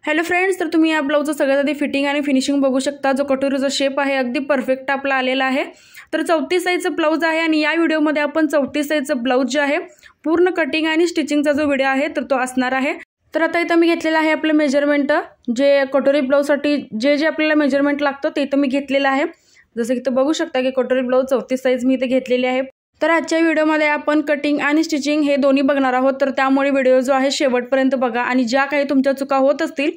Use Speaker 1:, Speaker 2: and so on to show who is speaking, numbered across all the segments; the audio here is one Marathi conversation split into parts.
Speaker 1: हॅलो फ्रेंड्स, तर तुम्ही या ब्लाऊजचं सगळ्यात आधी फिटिंग आणि फिनिशिंग बघू शकता। जो कटोरीचा शेप आहे अगदी परफेक्ट आपला आलेला आहे। तर 34 साईजचं ब्लाऊज आहे आणि या व्हिडिओमध्ये आपण 34 साईजचं ब्लाऊज जे आहे पूर्ण कटिंग आणि स्टिचिंगचा जो व्हिडिओ आहे तर तो असणार आहे। तर आता इथं मी घेतलेला आहे आपलं मेजरमेंट, जे कटोरी ब्लाऊजसाठी जे आपल्याला मेजरमेंट लागतं ते इथं मी घेतलेलं आहे। जसं की इथं बघू शकता की कटोरी ब्लाऊज 34 साईज मी इथे घेतलेली आहे। तर आजच्या व्हिडिओमध्ये आपण कटिंग आणि स्टिचिंग हे दोन्ही बघणार आहोत। तर त्यामुळे व्हिडिओ जो आहे शेवटपर्यंत बघा आणि ज्या काही तुमच्या चुका होत असतील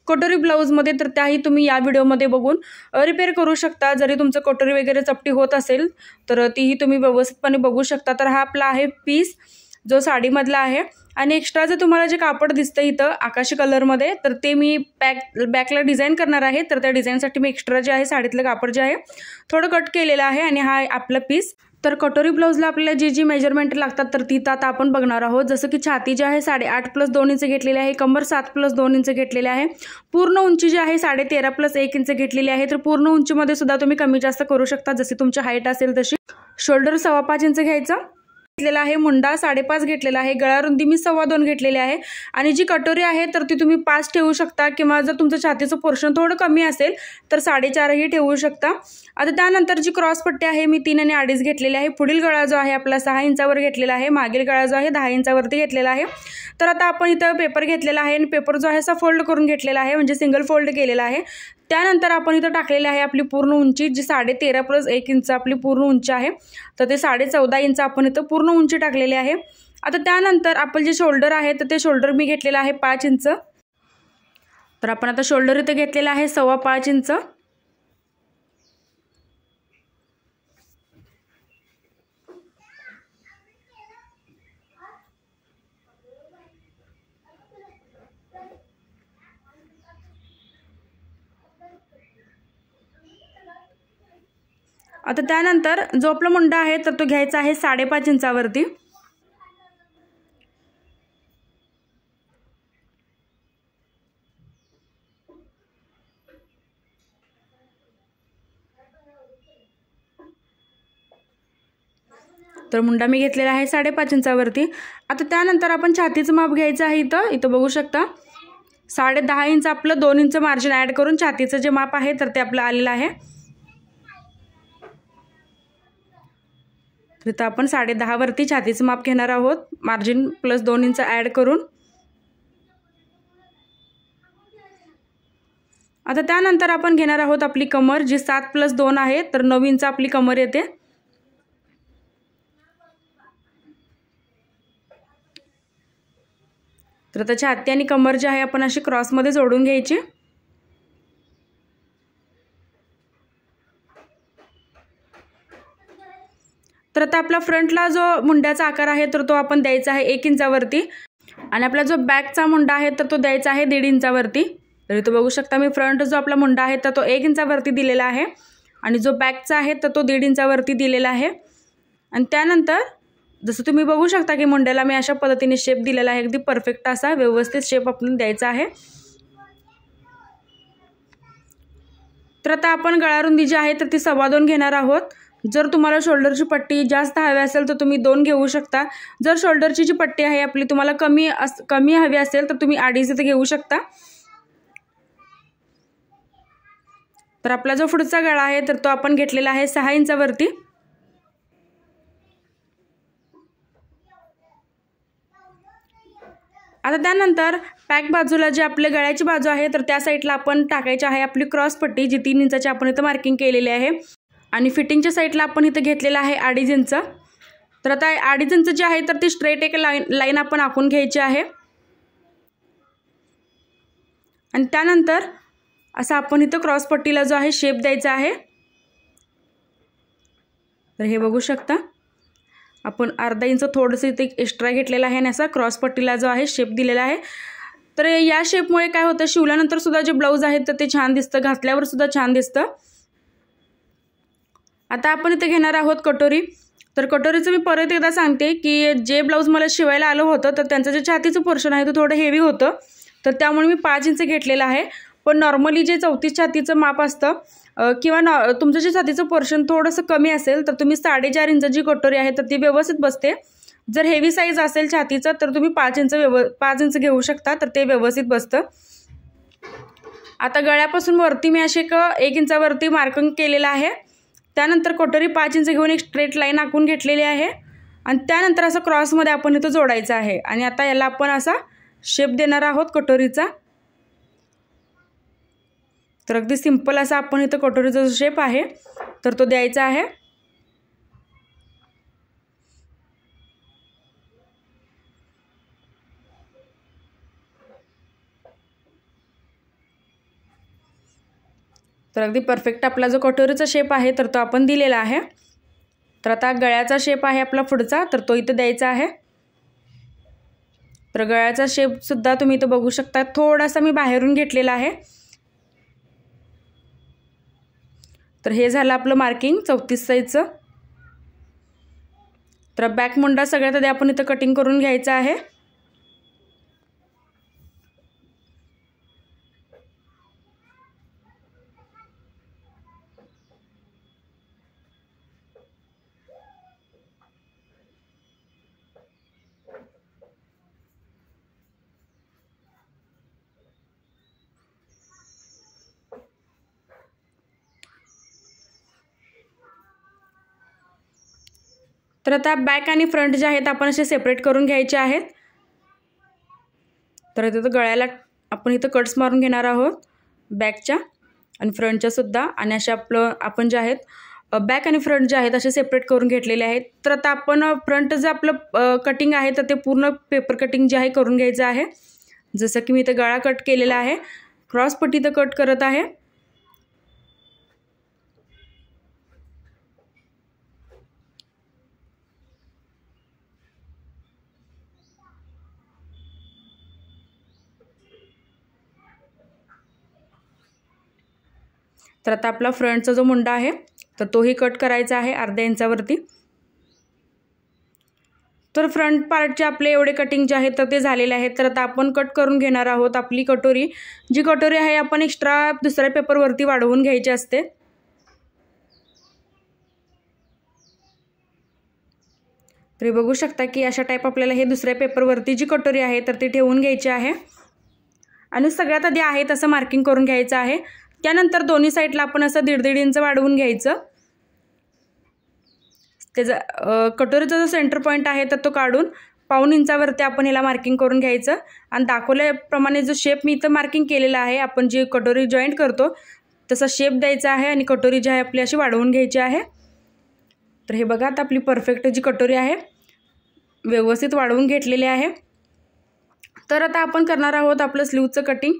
Speaker 1: कटोरी ब्लाऊजमध्ये तर त्याही तुम्ही या व्हिडिओमध्ये बघून रिपेअर करू शकता। जरी तुमचं कटोरी वगैरे चपटी होत असेल तर तीही तुम्ही व्यवस्थितपणे बघू शकता। तर हा आपला आहे पीस जो साडीमधला आहे आणि एक्स्ट्रा जे तुम्हाला जे कापड दिसतं इथं आकाशी कलरमध्ये तर ते मी बॅकला डिझाईन करणार आहे। तर त्या डिझाईनसाठी मी एक्स्ट्रा जे आहे साडीतलं कापड जे आहे थोडं कट केलेलं आहे आणि हा आपला पीस। तर कटोरी ब्लाऊजला आपल्याला जी मेजरमेंट लागतात तर ती आता आपण बघणार आहोत। जसं की छाती जी आहे 8.5 + 2 इंच घेतलेली आहे, कमर 7 + 2 इंच घेतलेली आहे, पूर्ण उंची जी आहे 13.5 + 1 इंच घेतलेली आहे। तर पूर्ण उंचीमध्ये सुद्धा तुम्ही कमी जास्त करू शकता जशी तुमची हाईट असेल तशी। शोल्डर 5.25 इंच घ्यायचा घेतलेला आहे, मुंडा 5.5 घेतलेला आहे, गळा रुंदी मी 2.25 घेतलेली आहे आणि जी कटोरी आहे तर ती तुम्ही 5 ठेवू शकता किंवा जर तुमचं छातीचं पोर्शन थोडं कमी असेल तर 4.5 ही ठेवू शकता। आता त्यानंतर जी क्रॉस पट्टी आहे मी 3 आणि 2.5 घेतलेली आहे। पुढील गळा जो आहे आपला 6 इंचावर घेतलेला आहे, मागील गळा जो आहे 10 इंचावरती घेतलेला आहे। तर आता आपण इथं पेपर घेतलेला आहे आणि पेपर जो आहे असा फोल्ड करून घेतलेला आहे, म्हणजे सिंगल फोल्ड केलेला आहे। त्यानंतर आपण इथं टाकलेली आहे आपली पूर्ण उंची जी 13.5 + 1 इंच आपली पूर्ण उंची आहे, तर ते 14.5 इंच आपण इथं पूर्ण उंची टाकलेली आहे। आता त्यानंतर आपण जे शोल्डर आहे तर ते शोल्डर मी घेतलेलं आहे 5 इंच। तर आपण आता शोल्डर इथं घेतलेला आहे 5.25 इंच। आता त्यानंतर जो आपला मुंडा आहे तर तो घ्यायचा आहे 5.5 इंचावरती। तर मुंडा मी घेतलेला आहे 5.5 इंचावरती। आता त्यानंतर आपण छातीचं माप घ्यायचं आहे इथं बघू शकता 10.5 इंच आपलं 2 इंच मार्जिन ॲड करून छातीचं जे माप आहे तर ते आपलं आलेलं आहे। तर इथं आपण 10.5 वरती छातीचं माप घेणार आहोत, मार्जिन प्लस 2 इंच ॲड करून। आता त्यानंतर आपण घेणार आहोत आपली कमर जी 7 + 2 आहे, तर 9 इंच आपली कमर येते। तर आता छाती आणि कमर जी आहे आपण अशी क्रॉसमध्ये जोडून घ्यायची। तर आता आपला फ्रंटला जो मुंड्याचा आकार आहे तर तो आपण द्यायचा आहे 1 इंचावरती आणि आपला जो बॅकचा मुंडा आहे तर तो द्यायचा आहे 1.5 इंचावरती। तर इथं बघू शकता मी फ्रंट जो आपला मुंडा आहे तर तो 1 इंचावरती दिलेला आहे आणि जो बॅकचा आहे तर तो 1.5 इंचावरती दिलेला आहे। आणि त्यानंतर जसं तुम्ही बघू शकता की मुंड्याला मी अशा पद्धतीने शेप दिलेला आहे, अगदी परफेक्ट असा व्यवस्थित शेप आपण द्यायचा आहे। तर आता आपण गळा रुंदी जी आहे तर ती 2.25 घेणार आहोत। जर तुम्हाला शोल्डरची पट्टी जास्त हवी असेल तर तुम्ही 2 घेऊ शकता। जर शोल्डरची जी पट्टी आहे आपली तुम्हाला कमी हवी असेल तर तुम्ही 2.5 इथे घेऊ शकता। तर आपला जो पुढचा गळा आहे तर तो आपण घेतलेला आहे 6 इंचावरती। आता त्यानंतर पॅक बाजूला जी आपल्या गळ्याची बाजू आहे तर त्या साईडला आपण टाकायची आहे आपली क्रॉस पट्टी जी 3 इंचाची आपण इथं मार्किंग केलेली आहे आणि फिटिंगच्या साईडला आपण इथं घेतलेला आहे 2.5 इंच। तर आता 2.5 इंच जी आहे तर ती स्ट्रेट एक लाईन आपण आखून घ्यायची आहे आणि त्यानंतर असं आपण इथं क्रॉस पट्टीला जो आहे शेप द्यायचा आहे। तर हे बघू शकता आपण अर्धा इंच थोडंसं इथे एक्स्ट्रा घेतलेला आहे आणि असा क्रॉस पट्टीला जो आहे शेप दिलेला आहे। तर या शेपमुळे काय होतं, शिवल्यानंतर सुद्धा जे ब्लाऊज आहे तर ते छान दिसतं, घातल्यावर सुद्धा छान दिसतं। आता आपण इथे घेणार आहोत कटोरी। तर कटोरीचं मी परत एकदा सांगते की जे ब्लाऊज मला शिवायला आलं होतं तर त्यांचं जे छातीचं पोर्शन आहे ते थोडं हेवी होतं, तर त्यामुळे मी 5 इंच घेतलेलं आहे। पण नॉर्मली जे 34 छातीचं माप असतं किंवा तुमचं जे छातीचं पोर्शन थोडंसं कमी असेल तर तुम्ही 4.5 इंच जी कटोरी आहे तर ती व्यवस्थित बसते। जर हेवी साईज असेल छातीचं तर तुम्ही 5 इंच घेऊ शकता, तर ते व्यवस्थित बसतं। आता गळ्यापासून वरती मी असे 1 इंचावरती मार्किंग केलेलं आहे. त्यानंतर कटोरी 5 इंच घेऊन एक स्ट्रेट लाईन आखून घेतलेली आहे आणि त्यानंतर असं क्रॉसमध्ये आपण इथं जोडायचं आहे आणि आता याला आपण असा शेप देणार आहोत कटोरीचा. तर अगदी सिंपल असा आपण इथं कटोरीचा जो शेप आहे तर तो द्यायचा आहे. तर अगदी परफेक्ट आपला जो कटोरीचा शेप आहे तर तो आपण दिलेला आहे. तर आता गळ्याचा शेप आहे आपला पुढचा तर तो इथं द्यायचा आहे. तर गळ्याचा शेप सुद्धा तुम्ही इथं बघू शकता, थोडासा मी बाहेरून घेतलेला आहे. तर हे झालं आपलं मार्किंग 34 साईजचं. तर बॅक मुंडा सगळ्यात आधी आपण इथं कटिंग करून घ्यायचं आहे. तर आता बॅक आणि फ्रंट जे आहेत आपण असे सेपरेट करून घ्यायचे आहेत. तर इथं गळ्याला आपण इथं कट्स मारून घेणार आहोत बॅकच्या आणि फ्रंटच्या सुद्धा. आणि असे आपण जे आहेत बॅक आणि फ्रंट जे आहेत असे सेपरेट करून घेतलेले आहेत. तर आता आपण फ्रंट जे आपलं कटिंग आहे तर ते पूर्ण पेपर कटिंग जे आहे करून घ्यायचं आहे. जसं की मी इथं गळा कट केलेला आहे, क्रॉस पट्टी इथं कट करत आहे. तर आता आपला फ्रंटचा जो मुंडा आहे तर तोही कट करायचा आहे अर्ध्या इंचावरती. तर फ्रंट पार्टचे आपले एवढे कटिंग जे आहे तर ते झालेले आहे. तर आता आपण कट करून घेणार आहोत आपली कटोरी. जी कटोरी आहे आपण एक्स्ट्रा दुसऱ्या पेपरवरती वाढवून घ्यायची असते. तरी बघू शकता की अशा टाईप आपल्याला हे दुसऱ्या पेपरवरती जी कटोरी आहे तर ती ठेवून घ्यायची आहे आणि सगळ्यात आधी आहे तसं मार्किंग करून घ्यायचं आहे. त्यानंतर दोन्ही साईडला आपण असं 1.5 इंच वाढवून घ्यायचं. त्याचा कटोरीचा जो सेंटर पॉईंट आहे तर तो काढून 1.5 इंचावरती आपण ह्याला मार्किंग करून घ्यायचं आणि दाखवल्याप्रमाणे जो शेप मी इथं मार्किंग केलेला आहे आपण जी कटोरी जॉईंट करतो तसा शेप द्यायचा आहे आणि कटोरी जी आहे आपली अशी वाढवून घ्यायची आहे. तर हे बघा आता आपली परफेक्ट जी कटोरी आहे व्यवस्थित वाढवून घेतलेली आहे. तर आता आपण करणार आहोत आपलं स्लीवचं कटिंग.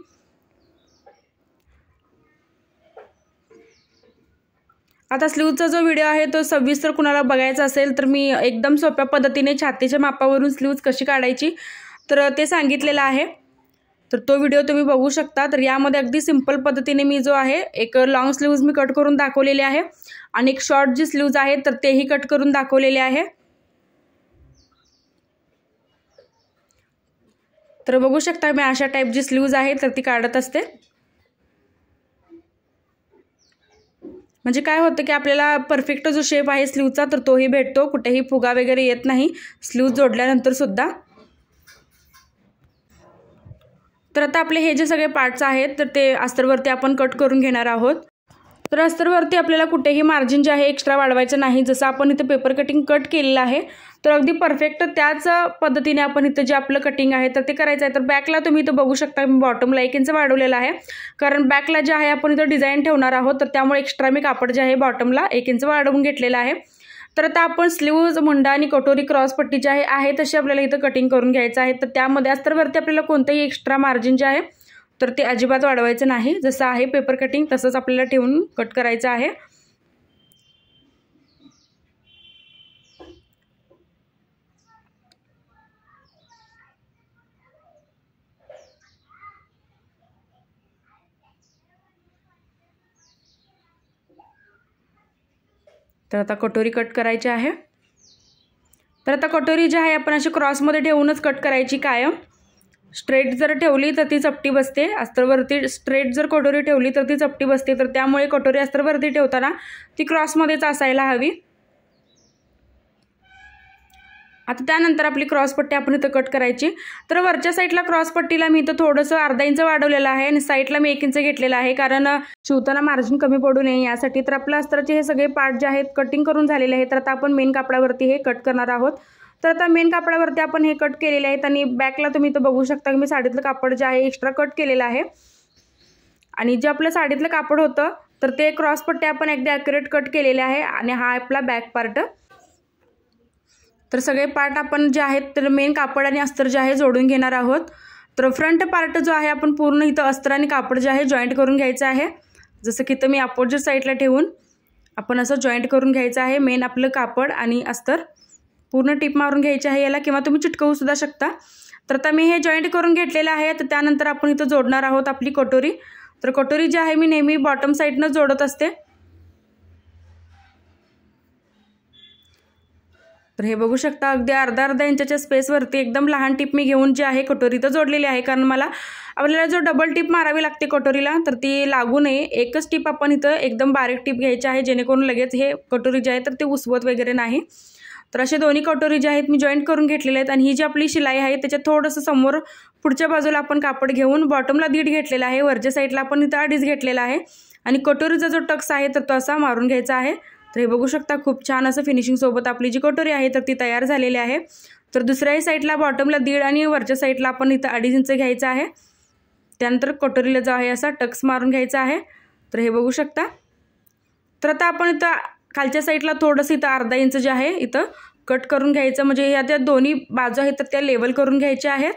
Speaker 1: आता स्लीवचा जो व्हिडिओ आहे तो सविस्तर कुणाला बघायचा असेल तर मी एकदम सोप्या पद्धतीने छातीच्या मापावरून स्लीव्ज कशी काढायची तर ते सांगितलेलं आहे. तर तो व्हिडिओ तुम्ही बघू शकता. तर यामध्ये अगदी सिंपल पद्धतीने मी जो आहे एक लॉंग स्लीव्ज मी कट करून दाखवलेले आहे आणि एक शॉर्ट जी स्लीव्ज आहे तर तेही कट करून दाखवलेले आहे. तर बघू शकता मी अशा टाईप जी स्लीव्ज आहे तर ती काढत असते. म्हणजे काय होतं की आपल्याला परफेक्ट जो शेप आहे स्लीवचा तर तोही भेटतो, कुठेही फुगा वगैरे येत नाही स्लीव जोडल्यानंतर सुद्धा. तर आता आपले हे जे सगळे पार्ट्स आहेत तर ते अस्तरवरती आपण कट करून घेणार आहोत. तर अस्तरवरती आपल्याला कुठेही मार्जिन जे आहे एक्स्ट्रा वाढवायचं नाही. जसं आपण इथं पेपर कटिंग कट केलेलं आहे तर अगदी परफेक्ट त्याच पद्धतीने आपण इथं जे आपलं कटिंग आहे तर ते करायचं आहे. तर बॅकला तुम्ही इथं बघू शकता मी बॉटमला 1 इंच वाढवलेलं आहे कारण बॅकला जे आहे आपण इथं डिझाईन ठेवणार आहोत तर त्यामुळे एक्स्ट्रा मी कापड जे आहे बॉटमला 1 इंच वाढवून घेतलेलं आहे. तर आता आपण स्लीव्ज मुंडा आणि कटोरी क्रॉस पट्टी जे आहे तशी आपल्याला इथं कटिंग करून घ्यायचं आहे. तर त्यामध्ये अस्तरवरती आपल्याला कोणतंही एक्स्ट्रा मार्जिन जे आहे तर ते अजिबात वाढवायचं नाही. जसं आहे पेपर कटिंग तसंच आपल्याला ठेवून कट करायचं आहे. तर आता कटोरी कट करायची आहे. तर आता कटोरी जी आहे आपण अशी क्रॉसमध्ये ठेवूनच कट करायची कायम. स्ट्रेट जर ठेवली तर ती चपटी बसते, अस्तरवरती स्ट्रेट जर कटोरी ठेवली तर ती चपटी बसते. तर त्यामुळे कटोरी अस्तरवरती ठेवताना ती क्रॉसमध्येच असायला हवी. आता त्यानंतर आपली क्रॉसपट्टी आपण इथं कट करायची। तर वरच्या साईडला क्रॉसपट्टीला मी इथं थोडंसं अर्धा इंच वाढवलेलं आहे आणि साईडला मी 1 इंच घेतलेलं आहे, कारण शिवताना मार्जिन कमी पडू नये यासाठी। तर आपल्या अस्तराचे हे सगळे पार्ट जे आहेत कटिंग करून झालेले आहेत। तर आता आपण मेन कापडावरती हे कट करणार आहोत। तर आता मेन कापडावरती आपण हे कट केलेले आहेत आणि बॅकला तुम्ही इथं बघू शकता की मी साडीतलं कापड जे आहे एक्स्ट्रा कट केलेलं आहे आणि जे आपलं साडीतलं कापड होतं तर ते क्रॉसपट्टी आपण अगदी ॲक्युरेट कट केलेले आहे आणि हा आपला बॅक पार्ट। तर सगळे पार्ट आपण जे आहेत तर मेन कापड आणि अस्तर जे आहे जोडून घेणार आहोत। तर फ्रंट पार्ट जो आहे आपण पूर्ण इथं अस्तर आणि कापड जे आहे जॉईंट करून घ्यायचं आहे। जसं की इथं मी अपोजिट साईडला ठेवून आपण असं जॉईंट करून घ्यायचं आहे। मेन आपलं कापड आणि अस्तर पूर्ण टिप मारून घ्यायची आहे याला, किंवा तुम्ही चिटकवू सुद्धा शकता। तर आता मी हे जॉईंट करून घेतलेलं आहे। तर त्यानंतर आपण इथं जोडणार आहोत आपली कटोरी। तर कटोरी जी आहे मी नेहमी बॉटम साईडनं जोडत असते। तर हे बघू शकता अगदी अर्धा इंचाच्या स्पेसवरती एकदम लहान टिप मी घेऊन जी आहे कटोरी तर जोडलेली आहे, कारण मला आपल्याला जो डबल टिप मारावी लागते कटोरीला तर ती लागू नये। एकच टिप आपण इथं एकदम बारीक टिप घ्यायची आहे, जेणेकरून लगेच हे कटोरी जे आहे तर ते उसवत वगैरे नाही। तर असे दोन्ही कटोरी जे आहेत मी जॉईंट करून घेतलेले आहेत आणि ही जी आपली शिलाई आहे त्याच्यात थोडंसं समोर पुढच्या बाजूला आपण कापड घेऊन बॉटमला 1.5 घेतलेला आहे, वरच्या साईडला आपण इथं 2.5 घेतलेला आहे आणि कटोरीचा जो टक्स आहे तर तो असा मारून घ्यायचा आहे। तर हे बघू शकता खूप छान असं फिनिशिंग सोबत आपली जी कटोरी आहे तर ती तयार झालेली आहे। तर दुसऱ्याही साईडला बॉटमला 1.5 आणि वरच्या साईडला आपण इथं 2.5 इंच घ्यायचं आहे। त्यानंतर कटोरीला जो आहे असा टक्स मारून घ्यायचा आहे। तर हे बघू शकता। तर आता आपण इथं खालच्या साईडला थोडंसं इथं अर्धा इंच जे आहे इथं कट करून घ्यायचं, म्हणजे ह्या त्या दोन्ही बाजू आहेत तर त्या लेवल करून घ्यायच्या आहेत।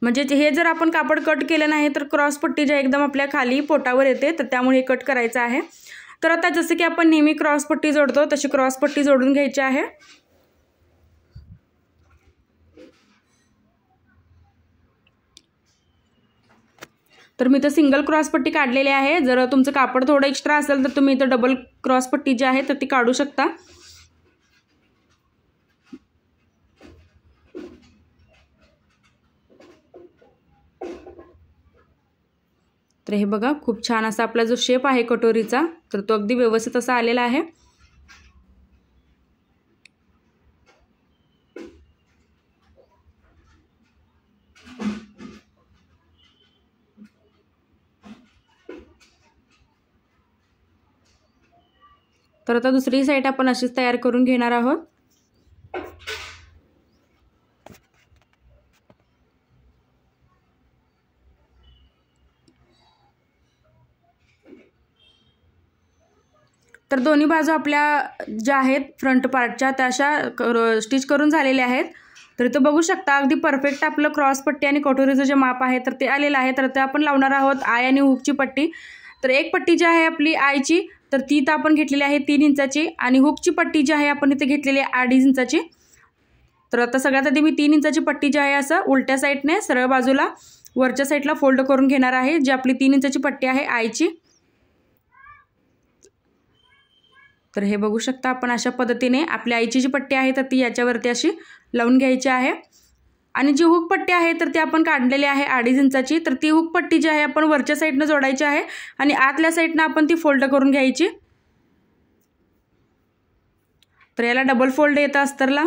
Speaker 1: म्हणजे हे जर आपण कापड कट केलं नाही तर क्रॉसपट्टी जे एकदम आपल्या खाली पोटावर येते, तर त्यामुळे हे कट करायचं आहे। तर आता जसं की आपण नेहमी क्रॉसपट्टी जोडतो तशी क्रॉसपट्टी जोडून घ्यायची आहे। तर मी इथं सिंगल क्रॉसपट्टी काढलेली आहे। जर तुमचं कापड थोडं एक्स्ट्रा असेल तर तुम्ही इथं डबल क्रॉसपट्टी जी आहे तर ती काढू शकता। तर हे बघा खूप छान असा आपला जो शेप आहे कटोरीचा तर तो अगदी व्यवस्थित असा आलेला आहे। तर आता दुसरी साईड आपण अशीच तयार करून घेणार आहोत। तर दोन्ही बाजू आपल्या ज्या आहेत फ्रंट पार्टच्या त्या अशा स्टिच करून झालेल्या आहेत। तर इथं बघू शकता अगदी परफेक्ट आपलं क्रॉसपट्टी आणि कटोरीचं जे माप आहे तर ते आलेलं आहे। तर ते आपण लावणार आहोत आय आणि हुकची पट्टी। तर एक पट्टी जी आहे आपली आयची तर ती इथं आपण घेतलेली आहे 3 इंचाची आणि हुकची पट्टी जी आहे आपण इथे घेतलेली आहे 2.5 इंचाची। तर आता सगळ्यात आधी मी 3 इंचाची पट्टी जी आहे असं उलट्या साईडने सरळ बाजूला वरच्या साईडला फोल्ड करून घेणार आहे, जी आपली 3 इंचाची पट्टी आहे आयची। तर हे बघू शकता आपण अशा पद्धतीने आपली आईची जी पट्टी आहे तर ती याच्यावरती अशी लावून घ्यायची आहे आणि जी हुक पट्टी आहे तर ती आपण काढलेली आहे 2.5 इंचाची। तर ती हुक पट्टी जी आहे आपण वरच्या साईडनं जोडायची आहे आणि आतल्या साईडनं आपण ती फोल्ड करून घ्यायची। तर याला डबल फोल्ड येतं अस्तरला।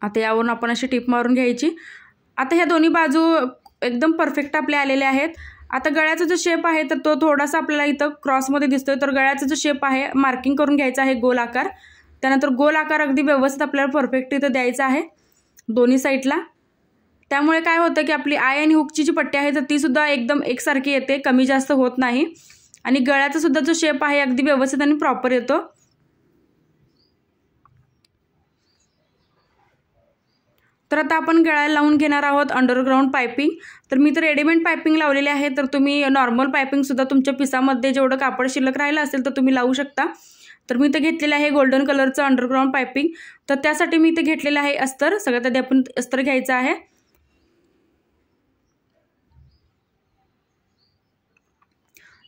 Speaker 1: आता यावरून आपण अशी टिप मारून घ्यायची। आता ह्या दोन्ही बाजू एकदम परफेक्ट आपल्या आलेल्या आहेत। आता गळ्याचा जो शेप आहे तर तो थोडासा आपल्याला इथं क्रॉसमध्ये दिसतोय, तर गळ्याचा जो शेप आहे मार्किंग करून घ्यायचा आहे गोल आकार। त्यानंतर गोल आकार अगदी व्यवस्थित आपल्याला परफेक्ट इथं द्यायचा आहे दोन्ही साईडला। त्यामुळे काय होतं की आपली आय आणि हुकची जी पट्टी आहे तर ती सुद्धा एकदम एकसारखी येते, कमी जास्त होत नाही आणि गळ्याचा सुद्धा जो शेप आहे अगदी व्यवस्थित आणि प्रॉपर येतो। तर आता आपण गळ्याला लावून घेणार आहोत अंडरग्राऊंड पायपिंग। तर मी तर रेडीमेड पायपिंग लावलेले आहे, तर तुम्ही नॉर्मल पायपिंग सुद्धा तुमच्या पिसामध्ये जेवढं कापड शिल्लक राहिलं असेल तर तुम्ही लावू शकता। तर मी इथं घेतलेलं आहे गोल्डन कलरचं अंडरग्राऊंड पायपिंग। तर त्यासाठी मी इथं घेतलेलं आहे अस्तर। सगळ्यात आधी आपण अस्तर घ्यायचं आहे।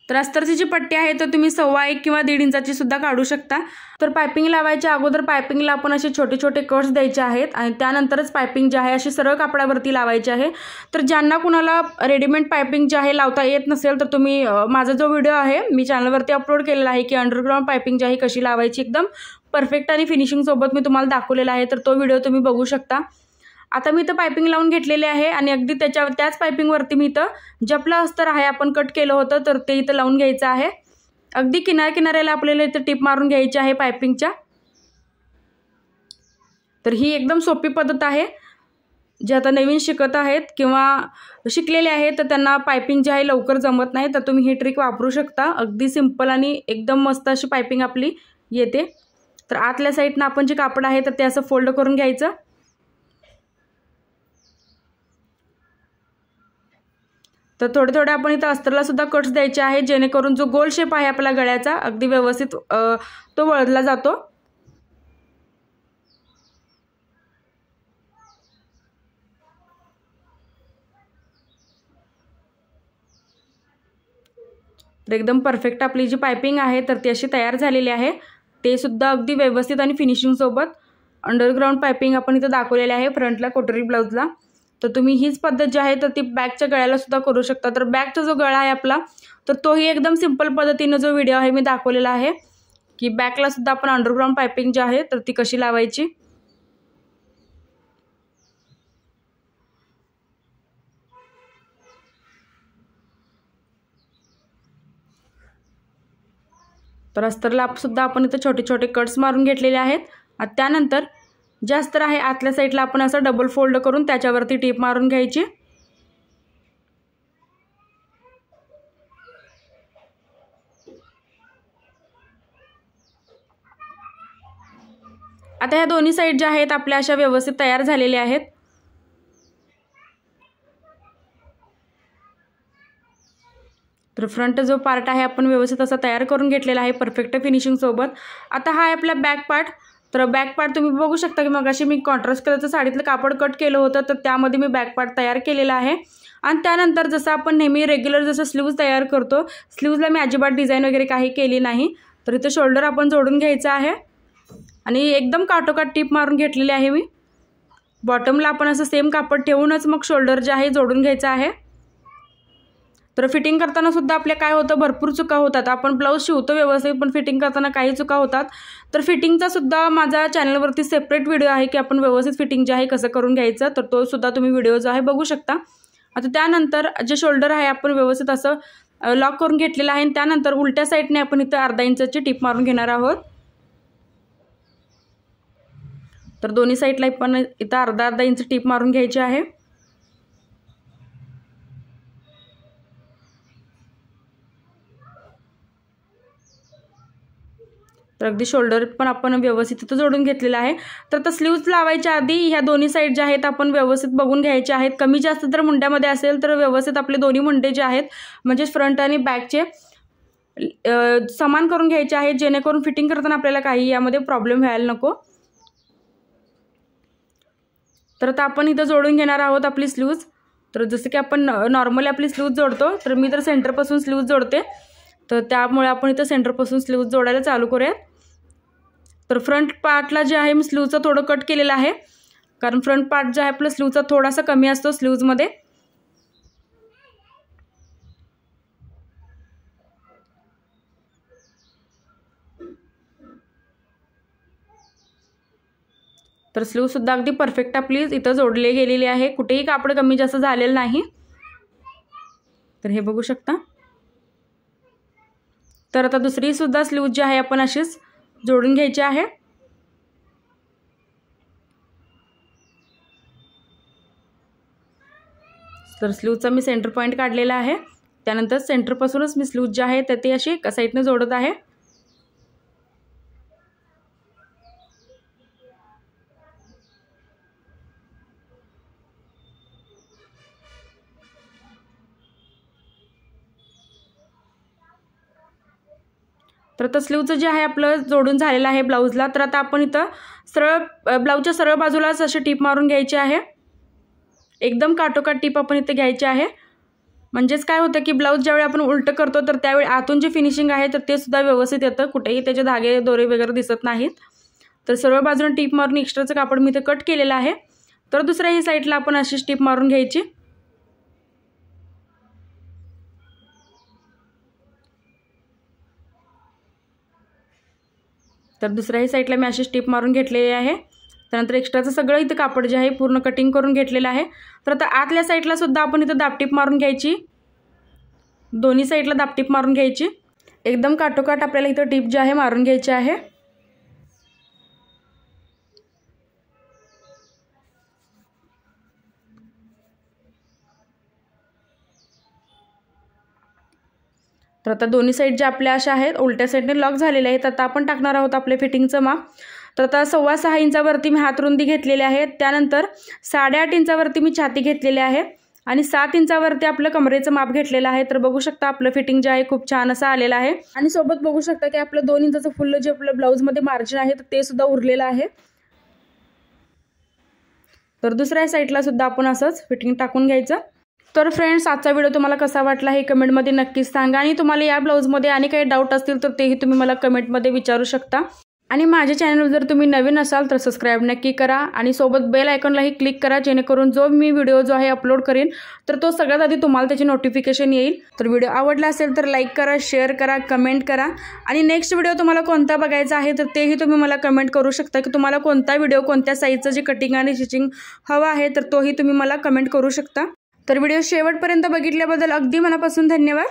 Speaker 1: तर अस्तरची जी पट्टी आहे तर तुम्ही 1.25 किंवा 1.5 इंचाची सुद्धा काढू शकता। तर पायपिंग लावायच्या अगोदर पायपिंगला आपण असे छोटे छोटे कट्स द्यायचे आहेत आणि त्यानंतरच पायपिंग जी आहे अशी सरळ कापडावरती लावायची आहे। तर ज्यांना कुणाला रेडीमेड पायपिंग जे आहे लावता येत नसेल तर तुम्ही माझा जो व्हिडिओ आहे मी चॅनलवरती अपलोड केलेला आहे की अंडरग्राऊंड पायपिंग जी आहे कशी लावायची एकदम परफेक्ट आणि फिनिशिंग सोबत मी तुम्हाला दाखवलेला आहे, तर तो व्हिडिओ तुम्ही बघू शकता। आता मी इथं पायपिंग लावून घेतलेले आहे आणि अगदी त्याच पायपिंगवरती मी इथं जपलं अस्तर आहे आपण कट केलं होतं तर ते इथं लावून घ्यायचं आहे। अगदी किनाऱ्याला आपल्याला इथं टिप मारून घ्यायची आहे पायपिंगच्या। तर ही एकदम सोपी पद्धत आहे। जे आता नवीन शिकत आहेत किंवा शिकलेले आहेत तर त्यांना पायपिंग जी आहे लवकर जमत नाही तर तुम्ही ही ट्रिक वापरू शकता। अगदी सिंपल आणि एकदम मस्त अशी पायपिंग आपली येते। तर आतल्या साईडनं आपण जे कापड आहे तर ते असं फोल्ड करून घ्यायचं। तर थोडे आपण इथं अस्तरला सुद्धा कट्स द्यायचे आहेत जेणेकरून जो गोल शेप आहे आपला गळ्याचा अगदी व्यवस्थित तो वळला जातो। तर एकदम परफेक्ट आपली जी पायपिंग आहे तर ती अशी तयार झालेली आहे। ते सुद्धा अगदी व्यवस्थित आणि फिनिशिंग सोबत अंडरग्राऊंड पायपिंग आपण इथं दाखवलेली आहे फ्रंटला कटोरी ब्लाउजला। तर तुम्ही हीच पद्धत जी आहे तर ती बॅकच्या गळ्याला सुद्धा करू शकता। तर बॅकचा जो गळा आहे आपला तर तोही एकदम सिंपल पद्धतीने जो व्हिडिओ आहे मी दाखवलेला आहे की बॅकला सुद्धा आपण अंडरग्राऊंड पायपिंग जी आहे तर ती कशी लावायची। तर अस्तरला सुद्धा आपण इथं छोटे छोटे कट्स मारून घेतलेले आहेत। आणि त्यानंतर जे अस्तर आहे आतल्या साईडला आपण असं डबल फोल्ड करून त्याच्यावरती टीप मारून घ्यायची। आता ह्या दोन्ही साईड ज्या आहेत आपल्या अशा व्यवस्थित तयार झालेल्या आहेत। तर फ्रंट जो पार्ट आहे आपण व्यवस्थित असा तयार करून घेतलेला आहे परफेक्ट फिनिशिंग सोबत। आता हा आहे आपला बॅक पार्ट। तर बॅक पार्ट तुम्ही बघू शकता की मगाशी मी कॉन्ट्रास्ट कलरचं साडीतलं कापड कट केलं होतं तर त्यामध्ये मी बॅक पार्ट तयार केलेला आहे। आणि त्यानंतर जसं आपण नेहमी रेग्युलर जसं स्लीव्ज तयार करतो स्लीव्जला मी अजिबात डिझाईन वगैरे काही केली नाही। तर इथं शोल्डर आपण जोडून घ्यायचं आहे आणि एकदम काटोकाट टीप मारून घेतलेली आहे मी। बॉटमला आपण असं सेम कापड ठेवूनच मग शोल्डर जे आहे जोडून घ्यायचं आहे। तर फिटिंग करताना सुद्धा आपल्या काय होतं भरपूर चुका होतात। आपण ब्लाऊज शिवतो व्यवस्थित पण फिटिंग करताना काही चुका होतात। तर फिटिंगचा सुद्धा माझ्या चॅनलवरती सेपरेट व्हिडिओ आहे की आपण व्यवस्थित फिटिंग जे आहे कसं करून घ्यायचं तर तो सुद्धा तुम्ही व्हिडिओ जो आहे बघू शकता। आता त्यानंतर जे शोल्डर आहे आपण व्यवस्थित असं लॉक करून घेतलेलं आहे आणि त्यानंतर उलट्या साईडने आपण इथं अर्धा इंचाची टीप मारून घेणार आहोत। तर दोन्ही साईडला आपण इथं अर्धा इंच टीप मारून घ्यायची आहे। तर अगदी शोल्डर पण आपण व्यवस्थित इथं जोडून घेतलेला आहे। तर आता स्लीव्ज लावायच्या आधी ह्या दोन्ही साईड ज्या आहेत आपण व्यवस्थित बघून घ्यायचे आहेत। कमी जास्त जर मुंड्यामध्ये असेल तर व्यवस्थित आपले दोन्ही मुंडे जे आहेत म्हणजे फ्रंट आणि बॅकचे समान करून घ्यायचे आहेत जेणेकरून फिटिंग करताना आपल्याला काही यामध्ये प्रॉब्लेम व्हायला नको। तर आता आपण इथं जोडून घेणार आहोत आपली स्लीव्ज। तर जसं की आपण नॉर्मली आपली स्लीव्ज जोडतो तर मी तर सेंटरपासून स्लीव्ज जोडते तर त्यामुळे आपण इथं सेंटरपासून स्लीव्ज जोडायला चालू करूयात। तर फ्रंट पार्टला जे आहे मी स्लीव्जचं थोडं कट केलेलं आहे कारण फ्रंट पार्ट जो आहे आपला स्लीव्जचा थोडासा कमी असतो स्लीव्जमध्ये। तर स्लीव्ह सुद्धा अगदी परफेक्ट आपली इथं जोडले गेलेली आहे, कुठेही कापड कमी जास्त झालेलं नाही। तर हे बघू शकता। तर आता दुसरी सुद्धा स्लीव्ह जी आहे आपण अशीच जोडून घ्यायची आहे। तर स्लीव्हचा मी सेंटर पॉइंट काढलेला आहे, त्यानंतर सेंटरपासूनच मी स्लीव्ह जी आहे ते अशी एका साईडने जोडत आहे। तर आता स्लीव्हचं जे आहे आपलं जोडून झालेलं आहे ब्लाऊजला। तर आता आपण इथं सरळ ब्लाऊजच्या सरळ बाजूलाच अशी टीप मारून घ्यायची आहे। एकदम काटोकाट टीप आपण इथे घ्यायची आहे म्हणजेच काय होतं की ब्लाऊज ज्यावेळी आपण उलटं करतो तर त्यावेळी आतून जे फिनिशिंग आहे तर ते सुद्धा व्यवस्थित येतं, कुठेही त्याचे धागे दोरे वगैरे दिसत नाहीत. तर सर्व बाजूने टीप मारून एक्स्ट्राचं कापड मी इथे कट केलेलं आहे. तर दुसऱ्याही साईडला आपण अशी टीप मारून घ्यायची. तर दुसऱ्याही साईडला मी अशी टीप मारून घेतलेली आहे. त्यानंतर एक्स्ट्राचं सगळं इथं कापड जे आहे पूर्ण कटिंग करून घेतलेलं आहे. तर आता आतल्या साईडला सुद्धा आपण इथं दाबटीप मारून घ्यायची. दोन्ही साईडला दाबटीप मारून घ्यायची. एकदम काठोकाठ आपल्याला इथं टीप जी आहे मारून घ्यायची आहे. तर आता दोन्ही साईड ज्या आपल्या अशा आहेत उलट्या साईडने लॉक झालेले आहेत. आता आपण टाकणार आहोत आपले फिटिंगचं माप. तर आता 6.25 इंचावरती मी हात रुंदी घेतलेली आहे. त्यानंतर 8.5 इंचावरती मी छाती घेतलेली आहे आणि 7 इंचावरती आपलं कमरेचं माप घेतलेलं आहे. तर बघू शकता आपलं फिटिंग जे आहे खूप छान असं आलेलं आहे. आणि सोबत बघू शकता की आपलं 2 इंचाचं फुल जे आपलं ब्लाऊजमध्ये मार्जिन आहे ते सुद्धा उरलेलं आहे. तर दुसऱ्या साईडला सुद्धा आपण असंच फिटिंग टाकून घ्यायचं. तर फ्रेंड्स, आजचा व्हिडिओ तुम्हाला कसा वाटला हे कमेंटमध्ये नक्कीच सांगा. आणि तुम्हाला या ब्लाऊजमध्ये आणि काही डाऊट असतील तर तेही तुम्ही मला कमेंटमध्ये विचारू शकता. आणि माझ्या चॅनलवर जर तुम्ही नवीन असाल तर सबस्क्राईब नक्की करा आणि सोबत बेल आयकॉनलाही क्लिक करा, जेणेकरून जो मी व्हिडिओ जो आहे अपलोड करेन तर तो सगळ्यात आधी तुम्हाला त्याची नोटिफिकेशन येईल. तर व्हिडिओ आवडला असेल तर लाईक करा, शेअर करा, कमेंट करा. आणि नेक्स्ट व्हिडिओ तुम्हाला कोणता बघायचा आहे तर तेही तुम्ही मला कमेंट करू शकता की तुम्हाला कोणता व्हिडिओ कोणत्या साईजचं जे कटिंग आणि स्टिचिंग हवं आहे तर तोही तुम्ही मला कमेंट करू शकता. तर व्हिडिओ शेवटपर्यंत बघितल्याबद्दल अगदी मनापासून धन्यवाद.